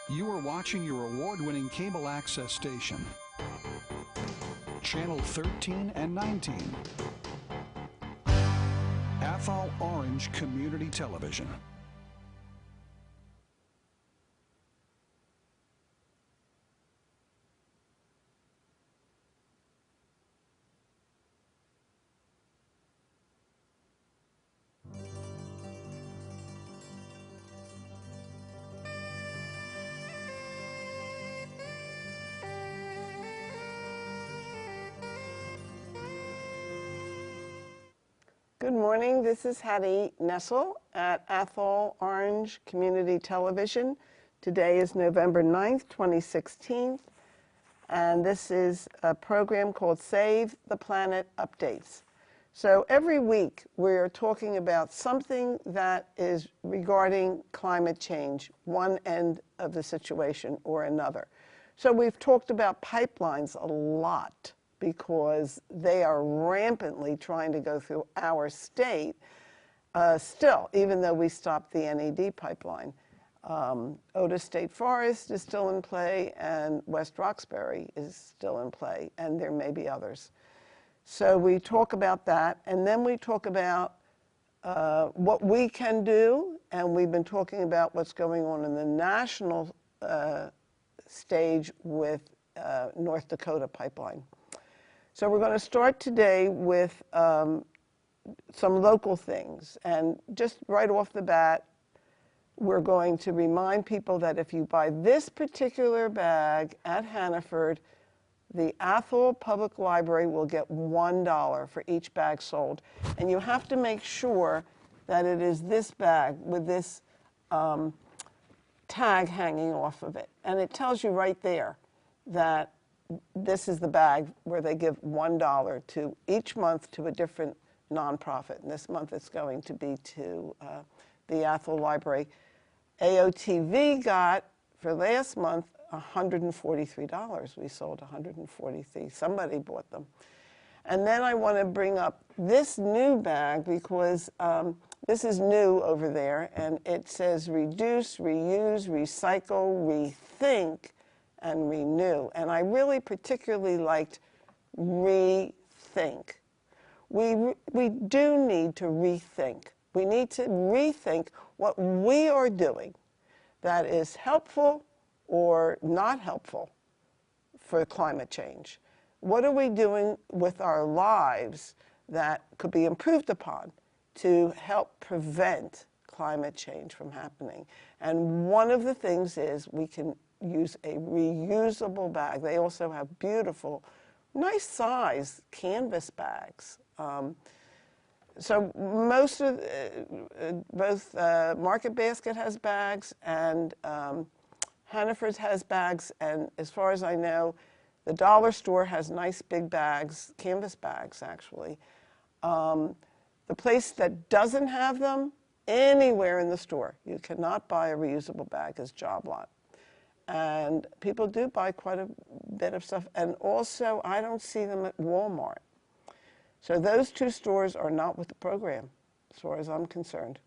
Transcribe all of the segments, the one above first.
You are watching your award-winning cable access station, Channel 13 and 19, Athol Orange Community Television. Good morning, this is Hattie Nessel at Athol Orange Community Television. Today is November 9th, 2016, and this is a program called Save the Planet Updates. So every week we're talking about something that is regarding climate change, one end of the situation or another. So we've talked about pipelines a lot, because they are rampantly trying to go through our state still, even though we stopped the NED pipeline. Otis State Forest is still in play, and West Roxbury is still in play, and there may be others. So we talk about that, and then we talk about what we can do, and we've been talking about what's going on in the national stage with North Dakota pipeline. So we're going to start today with some local things. And just right off the bat, we're going to remind people that if you buy this particular bag at Hannaford, the Athol Public Library will get $1 for each bag sold. And you have to make sure that it is this bag with this tag hanging off of it. And it tells you right there that this is the bag where they give $1 to each month to a different nonprofit. And this month it's going to be to the Athol Library. AOTV got, for last month, $143. We sold 143. Somebody bought them. And then I want to bring up this new bag because this is new over there, and it says reduce, reuse, recycle, rethink, and renew. And I really particularly liked rethink. We do need to rethink. We need to rethink what we are doing that is helpful or not helpful for climate change. What are we doing with our lives that could be improved upon to help prevent climate change from happening? And one of the things is we can use a reusable bag. They also have beautiful, nice size canvas bags. So most of, both Market Basket has bags and Hannaford's has bags, and as far as I know, the dollar store has nice big bags, canvas bags actually. The place that doesn't have them, anywhere in the store, you cannot buy a reusable bag, is Job Lot. And people do buy quite a bit of stuff. And also, I don't see them at Walmart. So those two stores are not with the program, as far as I'm concerned.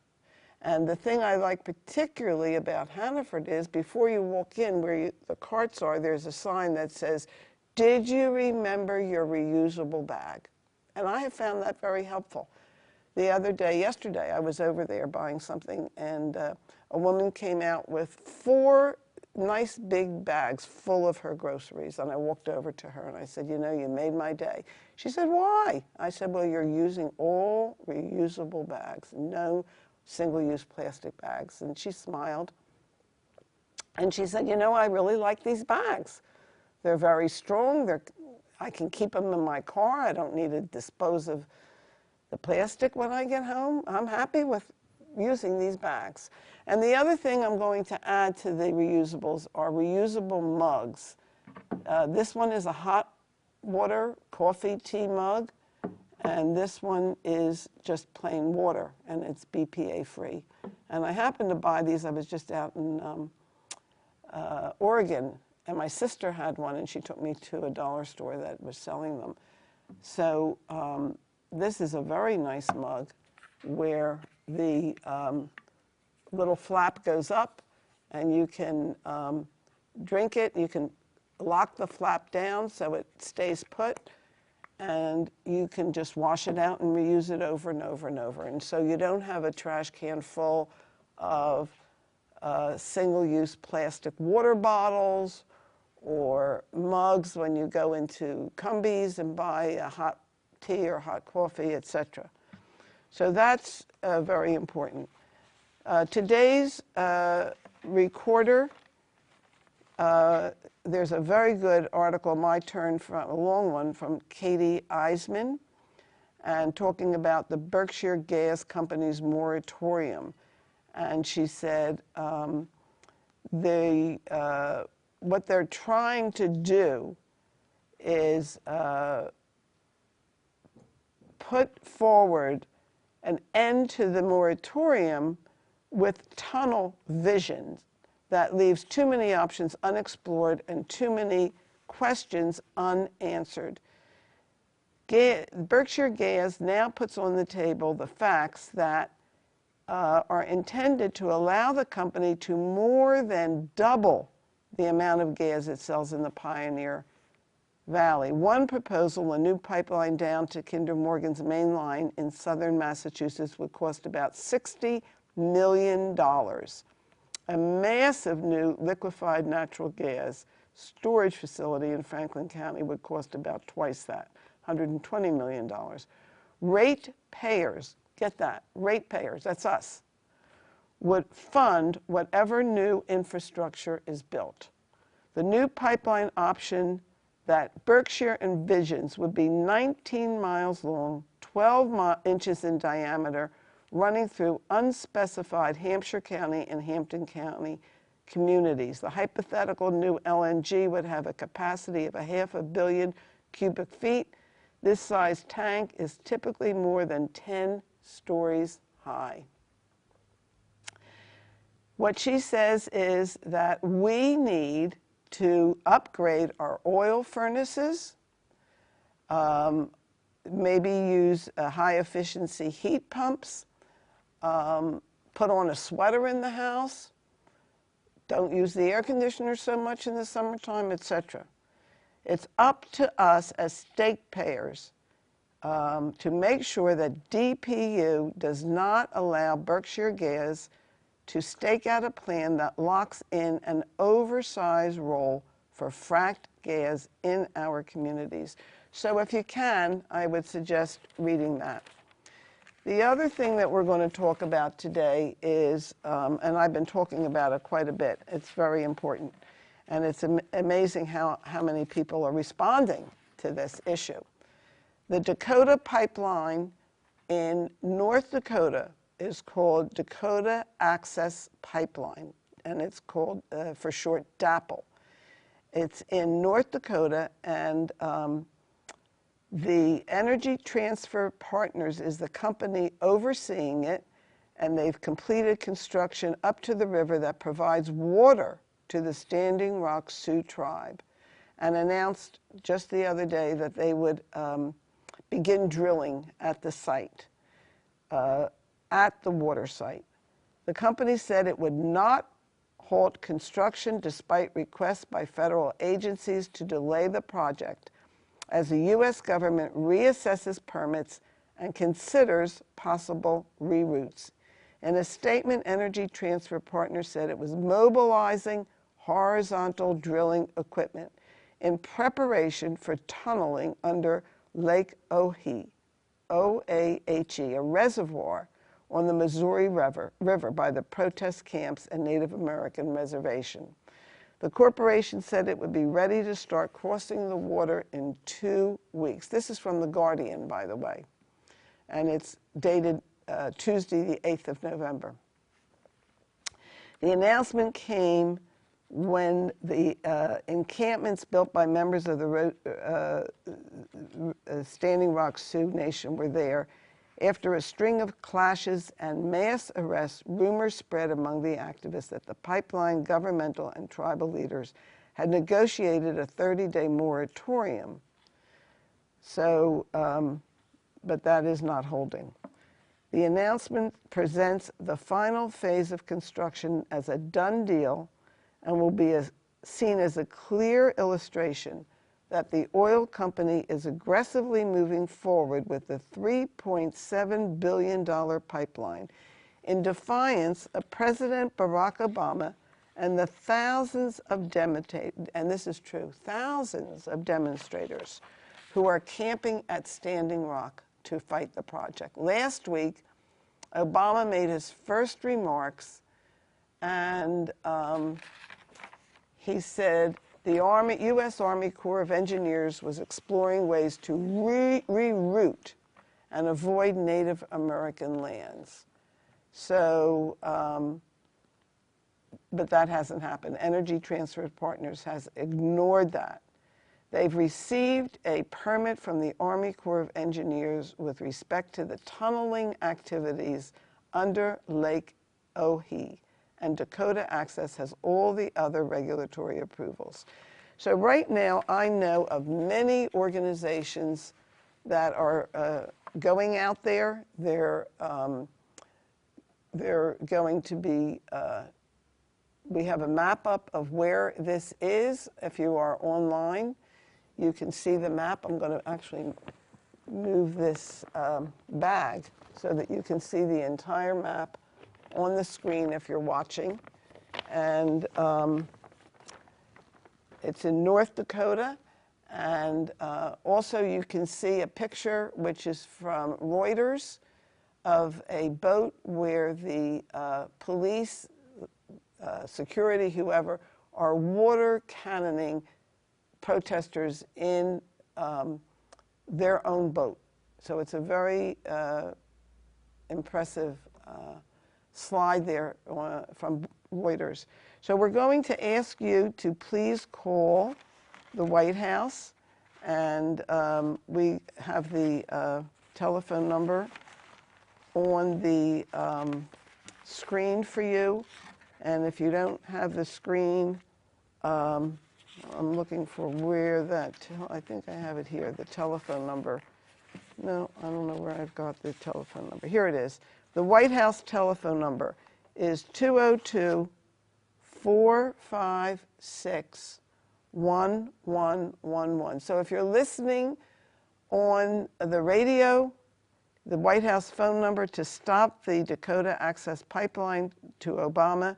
And the thing I like particularly about Hannaford is before you walk in where the carts are, there's a sign that says, "Did you remember your reusable bag?" And I have found that very helpful. The other day, yesterday, I was over there buying something, and a woman came out with 4 nice big bags full of her groceries. And I walked over to her and I said, "You know, you made my day." She said, "Why?" I said, "Well, you're using all reusable bags, no single-use plastic bags." And she smiled. And she said, "You know, I really like these bags. They're very strong. I can keep them in my car. I don't need to dispose of the plastic when I get home. I'm happy with using these bags." And the other thing I'm going to add to the reusables are reusable mugs. This one is a hot water coffee tea mug, and this one is just plain water, and it's BPA free. And I happened to buy these. I was just out in Oregon, and my sister had one, and she took me to a dollar store that was selling them. So this is a very nice mug where the little flap goes up and you can drink it. You can lock the flap down so it stays put, and you can just wash it out and reuse it over and over and over. And so you don't have a trash can full of single-use plastic water bottles or mugs when you go into Cumbies and buy a hot tea or hot coffee, etc. So that's very important. Today's recorder, there's a very good article, my turn, from a long one, from Katie Eisman, and talking about the Berkshire Gas Company's moratorium. And she said what they're trying to do is put forward an end to the moratorium with tunnel vision that leaves too many options unexplored and too many questions unanswered. Berkshire Gas now puts on the table the facts that are intended to allow the company to more than double the amount of gas it sells in the Pioneer Valley. One proposal, a new pipeline down to Kinder Morgan's main line in southern Massachusetts, would cost about $60 million. A massive new liquefied natural gas storage facility in Franklin County would cost about twice that, $120 million. Ratepayers, get that, ratepayers, that's us, would fund whatever new infrastructure is built. The new pipeline option that Berkshire envisions would be 19 miles long, 12 inches in diameter, running through unspecified Hampshire County and Hampton County communities. The hypothetical new LNG would have a capacity of 500 million cubic feet. This size tank is typically more than 10 stories high. What she says is that we need to upgrade our oil furnaces, maybe use high-efficiency heat pumps, put on a sweater in the house, don't use the air conditioner so much in the summertime, etc. It's up to us as statepayers to make sure that DPU does not allow Berkshire Gas to stake out a plan that locks in an oversized role for fracked gas in our communities. So if you can, I would suggest reading that. The other thing that we're going to talk about today is, and I've been talking about it quite a bit, it's very important, and it's amazing how many people are responding to this issue. The Dakota Pipeline in North Dakota is called Dakota Access Pipeline, and it's called, for short, DAPL. It's in North Dakota, and the Energy Transfer Partners is the company overseeing it, and they've completed construction up to the river that provides water to the Standing Rock Sioux tribe, and announced just the other day that they would begin drilling at the site, at the water site. The company said it would not halt construction despite requests by federal agencies to delay the project, as the U.S. government reassesses permits and considers possible reroutes. In a statement, Energy Transfer Partners said it was mobilizing horizontal drilling equipment in preparation for tunneling under Lake Oahe, O-A-H-E, a reservoir on the Missouri River by the protest camps and Native American reservation. The corporation said it would be ready to start crossing the water in 2 weeks. This is from The Guardian, by the way, and it's dated Tuesday, the 8th of November. The announcement came when the encampments built by members of the Standing Rock Sioux Nation were there. After a string of clashes and mass arrests, rumors spread among the activists that the pipeline governmental and tribal leaders had negotiated a 30-day moratorium. So, but that is not holding. The announcement presents the final phase of construction as a done deal and will be seen as a clear illustration that the oil company is aggressively moving forward with the $3.7 billion pipeline in defiance of President Barack Obama and the thousands of thousands of demonstrators who are camping at Standing Rock to fight the project. Last week, Obama made his first remarks, and he said the U.S. Army Corps of Engineers was exploring ways to reroute and avoid Native American lands. So, but that hasn't happened. Energy Transfer Partners has ignored that. They've received a permit from the Army Corps of Engineers with respect to the tunneling activities under Lake Oahe, and Dakota Access has all the other regulatory approvals. So right now, I know of many organizations that are going out there. They're going to be, we have a map up of where this is. If you are online, you can see the map. I'm going to actually move this bag so that you can see the entire map on the screen if you're watching. And it's in North Dakota. And also you can see a picture, which is from Reuters, of a boat where the police, security, whoever, are water cannoning protesters in their own boat. So it's a very impressive slide there from Reuters. So we're going to ask you to please call the White House, and we have the telephone number on the screen for you. And if you don't have the screen, I'm looking for where that, I think I have it here, the telephone number. No, I don't know where I've got the telephone number. Here it is. The White House telephone number is 202-456-1111. So if you're listening on the radio, the White House phone number to stop the Dakota Access Pipeline to Obama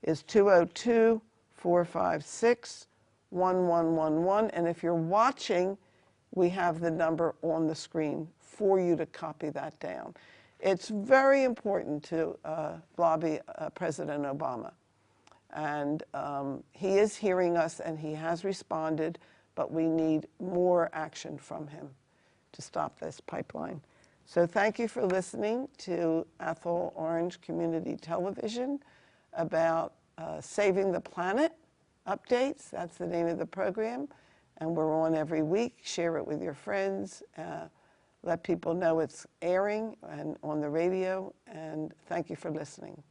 is 202-456-1111. And if you're watching, we have the number on the screen for you to copy that down. It's very important to lobby President Obama. And he is hearing us, and he has responded, but we need more action from him to stop this pipeline. So thank you for listening to Athol Orange Community Television about Saving the Planet updates. That's the name of the program. And we're on every week. Share it with your friends. Let people know it's airing and on the radio. And thank you for listening.